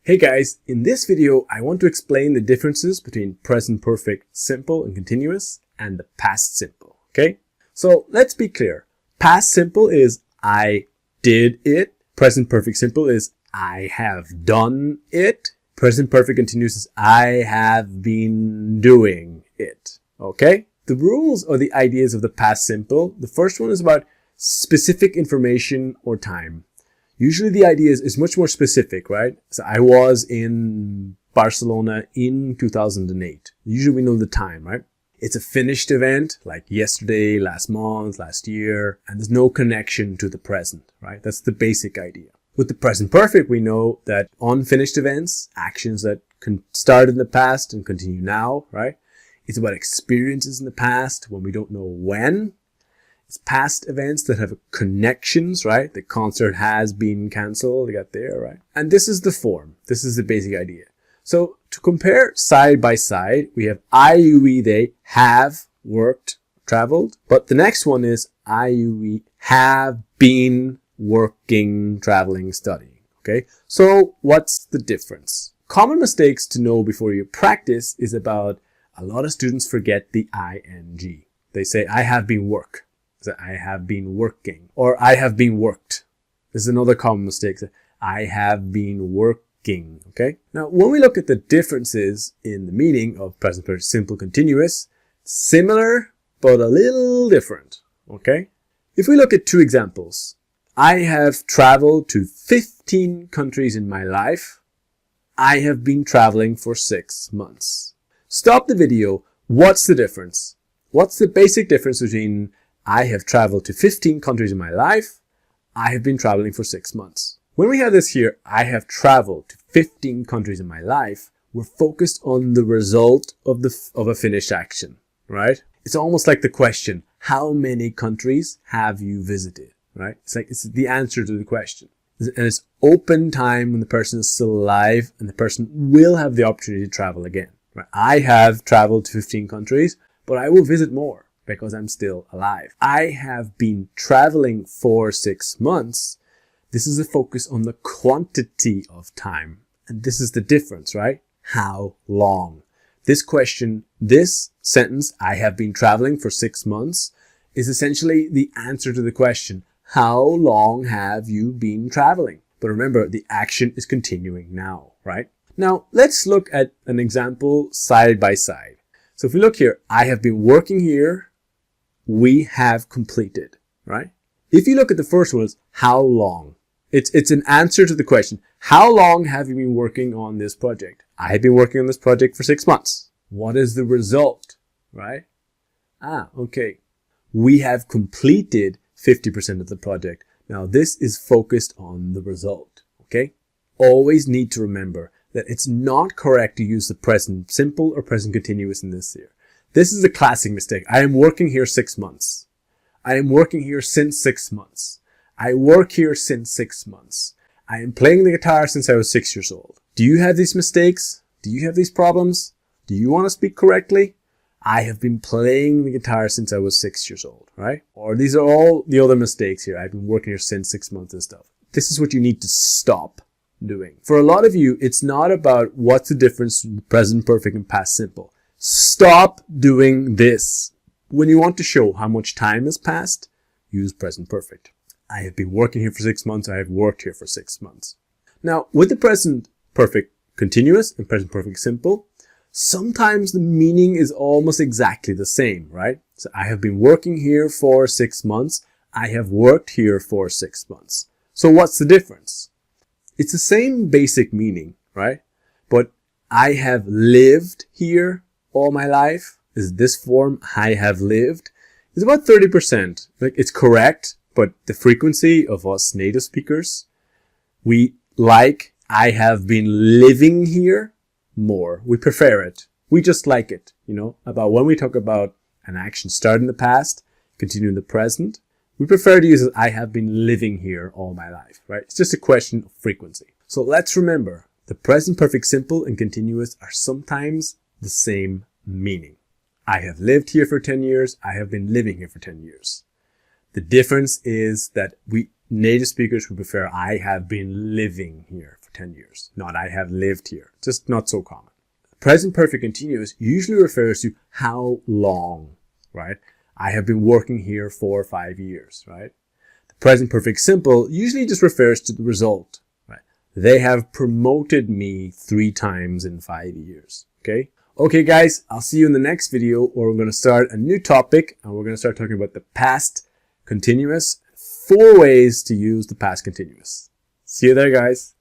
Hey guys, in this video, I want to explain the differences between present perfect simple and continuous and the past simple, okay? So let's be clear. Past simple is I did it. Present perfect simple is I have done it. Present perfect continuous is I have been doing it, okay? The rules or the ideas of the past simple, the first one is about specific information or time. Usually the idea is much more specific, right? So I was in Barcelona in 2008. Usually we know the time, right? It's a finished event like yesterday, last month, last year, and there's no connection to the present, right? That's the basic idea. With the present perfect, we know that unfinished events, actions that can start in the past and continue now, right? It's about experiences in the past when we don't know when. It's past events that have connections, right? The concert has been cancelled, they got there, right? And this is the form. This is the basic idea. So to compare side by side, we have I, you, we, they have worked, traveled. But the next one is I, you, we have been working, traveling, studying, okay? So what's the difference? Common mistakes to know before you practice is about a lot of students forget the ing. They say, I have been work. So I have been working, or I have been worked. This is another common mistake. I have been working, okay? Now, when we look at the differences in the meaning of present perfect simple continuous, similar, but a little different, okay? If we look at two examples, I have traveled to 15 countries in my life. I have been traveling for 6 months. Stop the video. What's the difference? What's the basic difference between I have traveled to 15 countries in my life. I have been traveling for 6 months. When we have this here, I have traveled to 15 countries in my life, we're focused on the result of a finished action, right? It's almost like the question, how many countries have you visited, right? It's the answer to the question. And it's open time when the person is still alive and the person will have the opportunity to travel again, right? I have traveled to 15 countries, but I will visit more because I'm still alive. I have been traveling for 6 months. This is a focus on the quantity of time. And this is the difference, right? How long? This question, this sentence, I have been traveling for 6 months, is essentially the answer to the question, how long have you been traveling? But remember, the action is continuing now, right? Now, let's look at an example side by side. So if we look here, I have been working here. We have completed, right? If you look at the first one, it's how long? It's an answer to the question, how long have you been working on this project? I have been working on this project for 6 months. What is the result, right? Okay. We have completed 50% of the project. Now this is focused on the result, okay? Always need to remember that it's not correct to use the present simple or present continuous in this here. This is a classic mistake. I am working here 6 months. I am working here since 6 months. I work here since 6 months. I am playing the guitar since I was 6 years old. Do you have these mistakes? Do you have these problems? Do you want to speak correctly? I have been playing the guitar since I was 6 years old, right? Or these are all the other mistakes here. I've been working here since 6 months and stuff. This is what you need to stop doing. For a lot of you, it's not about what's the difference between present perfect and past simple. Stop doing this. When you want to show how much time has passed, use present perfect. I have been working here for 6 months. I have worked here for 6 months. Now, with the present perfect continuous and present perfect simple, sometimes the meaning is almost exactly the same, right? So I have been working here for 6 months. I have worked here for 6 months. So what's the difference? It's the same basic meaning, right? But I have lived here all my life is this form, I have lived, is about 30%. Like it's correct, but the frequency of us native speakers, we like I have been living here more. We prefer it. We just like it, you know, about when we talk about an action start in the past, continue in the present, we prefer to use it, I have been living here all my life, right? It's just a question of frequency. So let's remember, the present perfect simple and continuous are sometimes the same meaning. I have lived here for 10 years. I have been living here for 10 years. The difference is that native speakers would prefer I have been living here for 10 years, not I have lived here. Just not so common. Present perfect continuous usually refers to how long, right? I have been working here for 5 years, right? The present perfect simple usually just refers to the result, right? They have promoted me 3 times in 5 years, okay? Okay guys, I'll see you in the next video where we're going to start a new topic and we're going to start talking about the past continuous, 4 ways to use the past continuous. See you there guys.